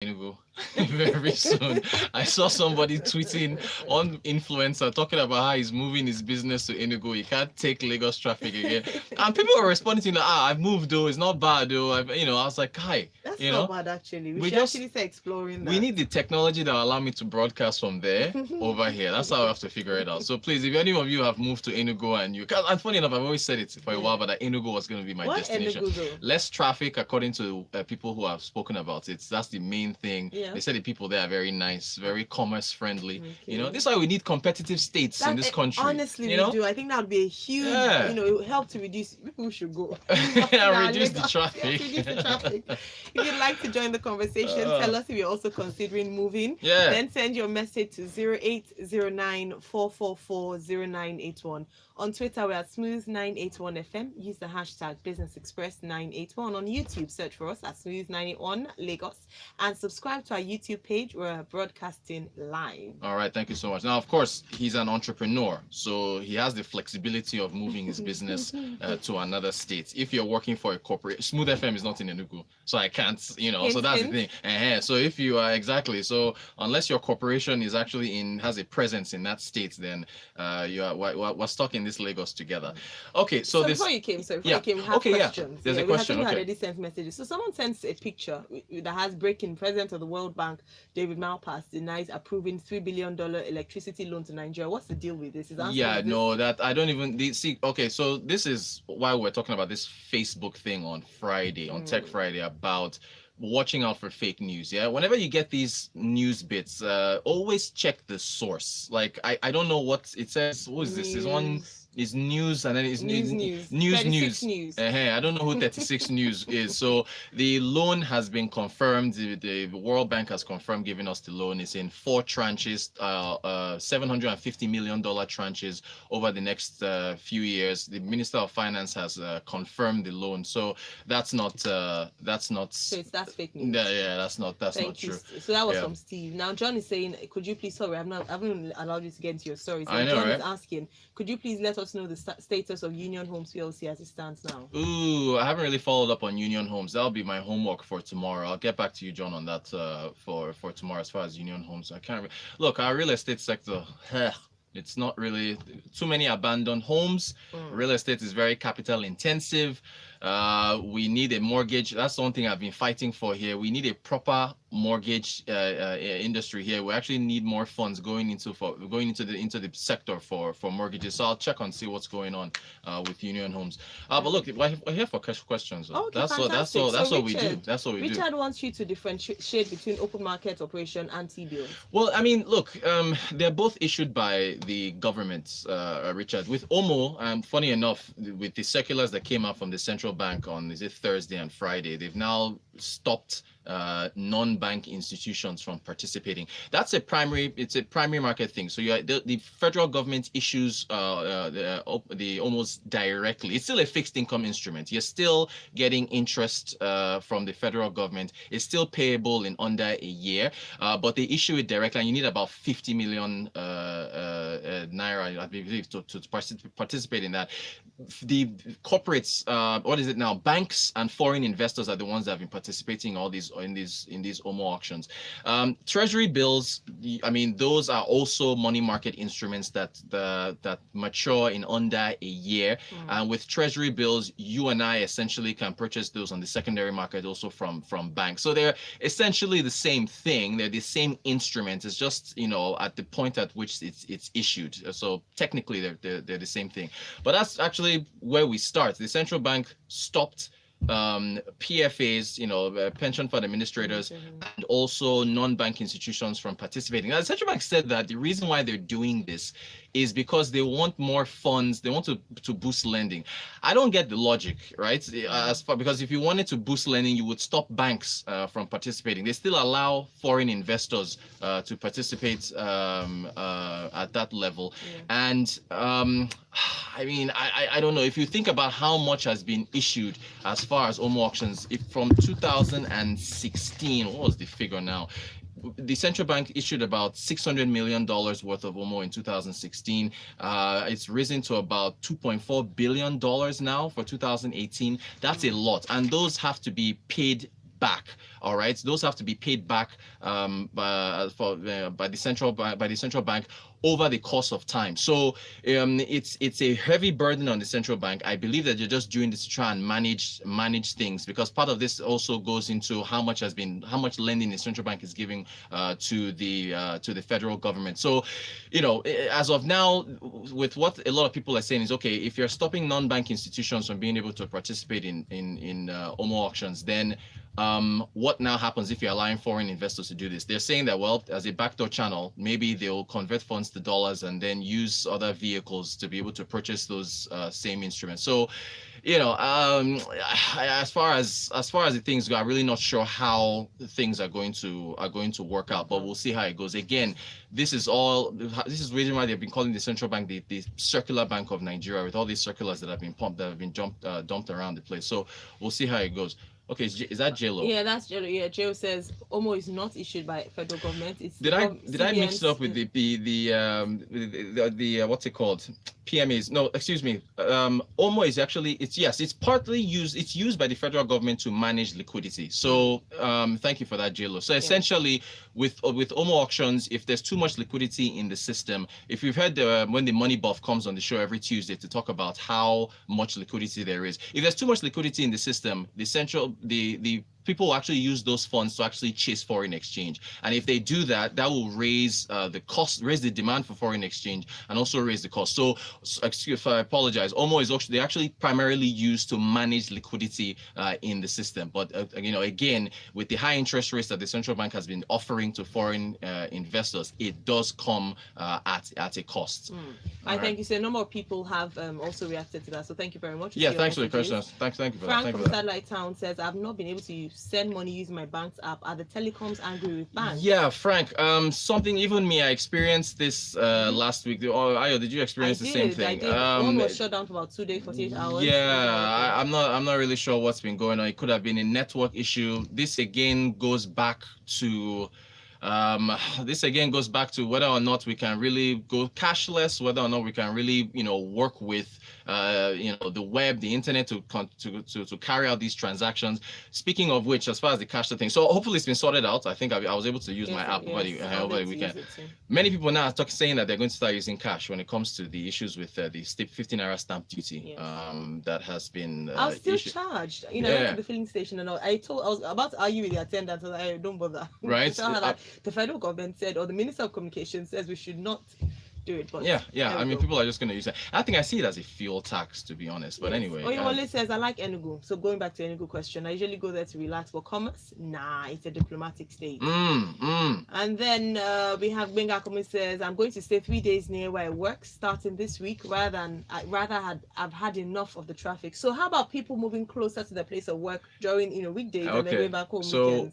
Enugu very soon. I saw somebody tweeting on influencer talking about how he's moving his business to Enugu. He can't take Lagos traffic again, and people were responding to I've moved though. It's not bad though. I was like, hi, That's you not know, bad actually. We we should just actually start exploring we that. need the technology that will allow me to broadcast from there over here. That's how I have to figure it out. So please, if any of you have moved to Enugu and funny enough, I've always said it for a while, but that Enugu was going to be my Why destination. Enugu though? Less traffic, according to people who have spoken about it. That's the main thing. Yeah. They said the people there are very nice, very commerce friendly. Okay. This is why we need competitive states in this country. Honestly, we do. I think that would be a huge, Yeah. it would help to reduce. People should go. And reduce the traffic. Reduce the traffic. If you'd like to join the conversation, tell us if you're also considering moving. Yeah. Then send your message to 0809-444-0981. On Twitter, we're at Smooth981FM. Use the hashtag BusinessExpress981. On YouTube, search for us at Smooth981 Lagos. And subscribe to our YouTube page. We're broadcasting live. All right, thank you so much. Now, of course, he's an entrepreneur, so he has the flexibility of moving his business to another state. If you're working for a corporate, Smooth FM is not in Enugu, so I can't, so that's the thing. So if you are so unless your corporation is actually has a presence in that state, then we're stuck in this Lagos together. Okay, so this before you came, we have questions. There's a question. We had already sent messages. So someone sends a picture that has breaking: President of the World Bank, David Malpass, denies approving $3 billion electricity loan to Nigeria. What's the deal with this? That I don't even see. Okay, so this is why we're talking about this Facebook thing on Friday, on Tech Friday, about watching out for fake news. Whenever you get these news bits, always check the source. Like I don't know what it says. What is this? Is one is news and then it's news. I don't know who 36 News is. So the loan has been confirmed. The World Bank has confirmed giving us the loan. It's in 4 tranches, $750 million tranches over the next few years. The Minister of Finance has confirmed the loan. So that's not. So that's fake news. That's not true. So that was from Steve. Now John is saying, could you please? Sorry, I haven't allowed you to get into your story. So I know, John right? is asking, could you please let us know the status of Union Homes PLC as it stands now? Ooh, I haven't really followed up on Union Homes. That'll be my homework for tomorrow. I'll get back to you, John, on that for tomorrow as far as Union Homes. I can't look, our real estate sector. It's not really too many abandoned homes. Real estate is very capital intensive. We need a mortgage. That's the one thing I've been fighting for here. We need a proper mortgage industry here. We actually need more funds going into the sector for mortgages. So I'll check and see what's going on with Union Homes. But look, we're here for questions. Okay, that's what we do. That's what we do. Richard wants you to differentiate between open market operation and T-bills. Well, I mean, look, they're both issued by the government, Richard. With OMO, funny enough, with the circulars that came out from the central bank on Thursday and Friday, they've now stopped non-bank institutions from participating. It's a primary market thing. So the federal government issues the almost directly. It's still a fixed income instrument. You're still getting interest from the federal government. It's still payable in under a year, but they issue it directly, and you need about 50 million naira, I believe, to participate in that. The corporates, what is it now? Banks and foreign investors are the ones that have been participating in these OMO auctions. Treasury bills, I mean, those are also money market instruments that mature in under a year. And with treasury bills, you and I essentially can purchase those on the secondary market also from banks. So they're essentially the same thing. They're the same instrument. It's just at the point at which it's issued. So technically they're the same thing. But that's actually where we start. The central bank stopped PFAs, pension fund administrators, and also non-bank institutions from participating. Now, the central bank said that the reason why they're doing this is because they want more funds. They want to boost lending. I don't get the logic, right? Because if you wanted to boost lending, you would stop banks from participating. They still allow foreign investors to participate at that level. And I mean, I don't know. If you think about how much has been issued as far as OMO auctions, from 2016, what was the figure now? The central bank issued about $600 million worth of OMO in 2016. It's risen to about $2.4 billion now for 2018. That's a lot. And those have to be paid back. All right, those have to be paid back by the central bank over the course of time. So it's a heavy burden on the central bank. I believe that you're just doing this to try and manage things, because part of this also goes into how much lending the central bank is giving to the federal government. So, as of now, with what a lot of people are saying is, okay, if you're stopping non-bank institutions from being able to participate in OMO auctions, then what now happens if you're allowing foreign investors to do this? They're saying that, well, as a backdoor channel, maybe they'll convert funds to dollars and then use other vehicles to be able to purchase those same instruments. So, as far as the things go, I'm really not sure how things are going to work out, but we'll see how it goes. Again, this is the reason why they've been calling the central bank the circular bank of Nigeria, with all these circulars that have been dumped around the place. So we'll see how it goes. Okay, is that JLo? Yeah, that's JLo. Yeah, JLo says OMO is not issued by federal government. It's did I mix it up with the what's it called? PMAs? No, excuse me. OMO is actually it's partly used by the federal government to manage liquidity. So thank you for that, JLo. So essentially, with OMO auctions, if there's too much liquidity in the system, if you've heard when the Money Buff comes on the show every Tuesday to talk about how much liquidity there is, if there's too much liquidity in the system, the people will actually use those funds to actually chase foreign exchange. And if they do that, that will raise the demand for foreign exchange, and also raise the cost. So, excuse if I apologize, OMO is actually primarily used to manage liquidity in the system. But again, with the high interest rates that the central bank has been offering to foreign investors, it does come at a cost. Thank you. So a number of people have also reacted to that. So thank you very much. Yeah, thanks for the questions. Thank you for that. Frank from Satellite Town says, I've not been able to send money using my bank's app. Are the telecoms angry with banks? Yeah, Frank. Something even me, I experienced this last week. Ayo, did you experience the same thing? I did. One was shut down for about 2 days, 48 hours. Yeah, I'm not really sure what's been going on. It could have been a network issue. This again goes back to whether or not we can really go cashless, whether or not we can really work with the web, the internet to carry out these transactions. Speaking of which, as far as the cashless thing, so hopefully it's been sorted out. I think I was able to use my app over the weekend. Many people now are saying that they're going to start using cash when it comes to the issues with the 15 naira stamp duty that has been I was still charged. I went to the filling station and I was about to argue with the attendant, and I don't bother. Right. Tell her that the federal government said, or the Minister of Communications says, we should not do it. But I mean, people are just going to use it. I think I see it as a fuel tax, to be honest. But anyway. Oyewole says, I like Enugu. So going back to Enugu question, I usually go there to relax. For commerce, nah, it's a diplomatic state. And then we have Benga Komi says, I'm going to stay 3 days near where I work, starting this week, I've had enough of the traffic. So how about people moving closer to their place of work during weekdays and then going back home weekends?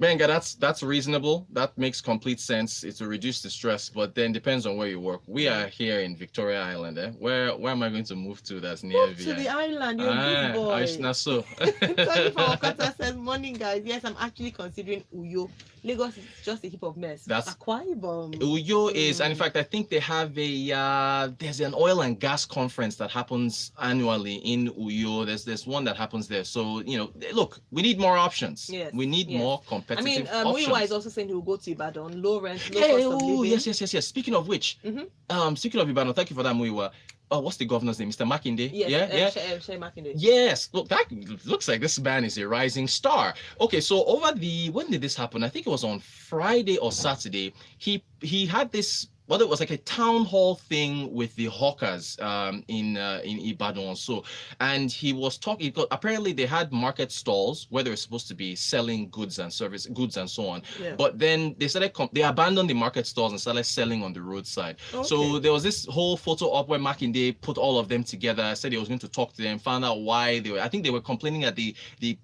Benga, that's reasonable. That makes complete sense. It will reduce the stress, but then depends on where you work. We are here in Victoria Island. Where am I going to move to that's near VI? To the island. You're a good boy. Not so. Tony from Okata says, morning guys. Yes, I'm actually considering Uyo. Lagos is just a heap of mess. That's Akwa Ibom. Uyo is, and in fact, I think they have there's an oil and gas conference that happens annually in Uyo. There's one that happens there. So, look, we need more options. Yes. We need more competitive options. Muiwa is also saying he will go to Ibadan, low rent, low cost of living. Yes. Speaking of which, speaking of Ibadan, thank you for that, Muiwa. What's the governor's name? Mr. Makinde? Yes, Shey Makinde. Yes. Look, that looks like this man is a rising star. Okay, so when did this happen? I think it was on Friday or Saturday. He had this. Well, it was like a town hall thing with the hawkers in Ibadan. So, and he was talking. Apparently, they had market stalls where they were supposed to be selling goods and so on. Yeah. But then they abandoned the market stalls and started selling on the roadside. Okay. So there was this whole photo op where Makinde put all of them together. Said he was going to talk to them, found out why they were. I think they were complaining that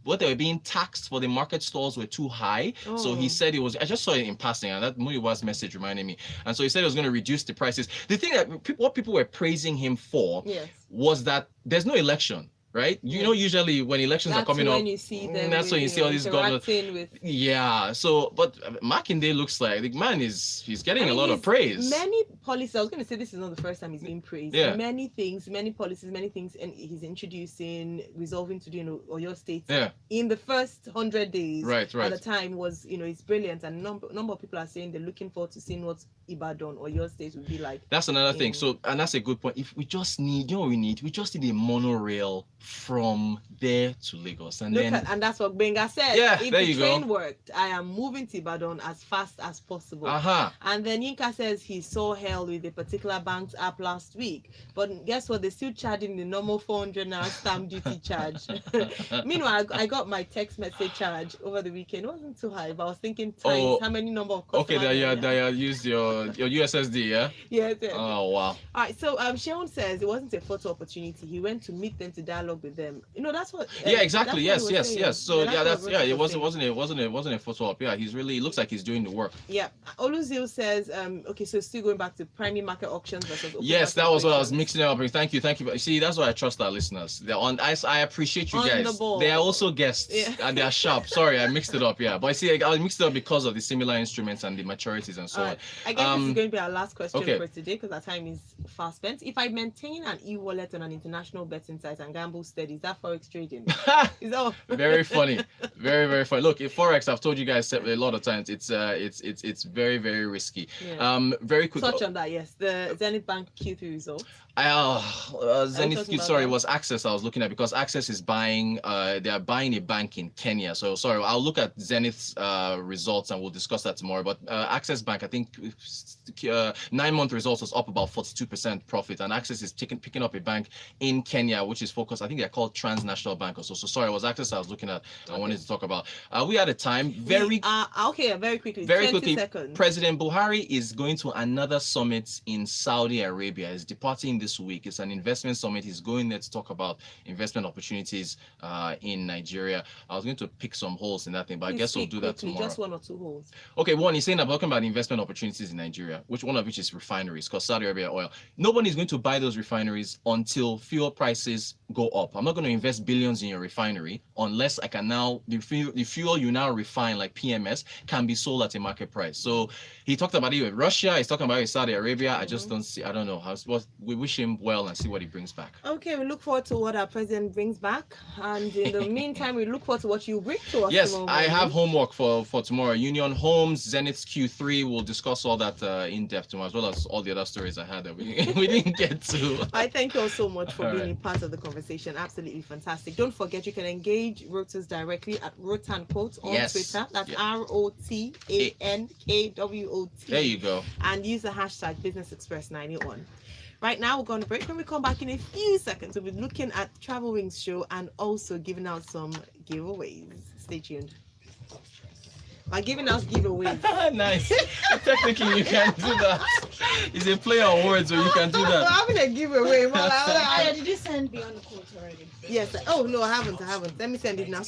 what they were being taxed for the market stalls were too high. Oh. So he said it was. I just saw it in passing, and that Muiwa's message reminded me. And so he said it was going to reduce the prices. The thing that what people were praising him for was that there's no election. right? You Yeah. know, usually when elections are That's coming when up, you see them. that's with, when you see all these governors. interacting with. Yeah. So, but Makinde looks like the man he's I getting a mean, lot of praise. many policies. I was going to say this is not the first time he's been praised. Yeah. Many things, many policies, many things, and he's introducing, resolving to do in Oyo State. Yeah. In the first 100 days, Right. at the time was, it's brilliant, and number of people are saying they're looking forward to seeing what Ibadan or your state would be like. That's another thing. So, and that's a good point. If we just need, what we need? We just need a monorail from there to Lagos, and and that's what Benga said. Yeah, if there the you train go. worked, I am moving to Ibadan as fast as possible. And then Yinka says he saw hell with a particular bank's app last week, but guess what? They're still charging the normal 400 naira stamp duty charge. Meanwhile, I got my text message charge over the weekend. It wasn't too high, but I was thinking times how many number of customers. Okay, that you used your USSD, yeah. Yes. Oh wow. All right, so Sheon says it wasn't a photo opportunity. He went to meet them, to dialogue with them. That's what. Yeah, exactly. Yes. So it wasn't a photo op. Yeah, it looks like he's doing the work. Yeah. Oluzil says, okay, so still going back to primary market auctions versus open yes, market that was what I was auctions. mixing it up. Thank you. See, that's why I trust our listeners. They're on. I appreciate you guys. The ball. They are also guests, and they are sharp. Sorry, I mixed it up. Yeah, but I see, I mixed it up because of the similar instruments and the maturities and so on. I guess this is going to be our last question okay. for today because our time is fast spent. If I maintain an e-wallet on an international betting site and gamble steady, is that forex trading? Is that very funny, very very funny. Look, if forex, I've told you guys a lot of times, it's very very risky. Yeah. Very quick. Touch on that. Yes, the Zenith Bank Q3 results. Zenith, sorry, it was Access I was looking at because Access is buying, they are buying a bank in Kenya. So sorry, I'll look at Zenith's results and we'll discuss that tomorrow. But Access Bank, I think 9-month results was up about 42% profit, and Access is picking up a bank in Kenya, which is focused. I think they're called Transnational Bank or so. So sorry, it was Access I was looking at. Okay. I wanted to talk about. We had a time very quickly. Very quickly. Seconds. President Buhari is going to another summit in Saudi Arabia. He's departing this week. It's an investment summit. He's going there to talk about investment opportunities in Nigeria. I was going to pick some holes in that thing, but I guess we'll do that tomorrow. Just 1 or 2 holes. Okay, one, he's saying talking about investment opportunities in Nigeria, one of which is refineries, because Saudi Arabia oil. Nobody's going to buy those refineries until fuel prices go up. I'm not going to invest billions in your refinery unless I can now, the fuel you now refine, like PMS, can be sold at a market price. So he talked about it with Russia. He's talking about it with Saudi Arabia. I just don't see, I don't know. We wish him well and see what he brings back. Okay, we look forward to what our president brings back. And in the meantime, we look forward to what you bring to us. Yes, I have homework for tomorrow. Union Homes, Zenith's Q3. We'll discuss all that in depth tomorrow, as well as all the other stories I had that we didn't get to. I thank you all so much for being part of the conversation. Absolutely fantastic. Don't forget, you can engage Rotus directly at Rotan Quote on Twitter. That's ROTANKWOT. There you go. And use the hashtag BusinessExpress91. Right now, we're going to break. When we come back in a few seconds, we'll be looking at Travel Wings show and also giving out some giveaways. Stay tuned. By giving out giveaways. Nice. Technically, you can do that. It's a play on words, so you can do that. I'm having a giveaway. Did you send Beyond the Quote already? Yes. Oh, no, I haven't. Let me send it now.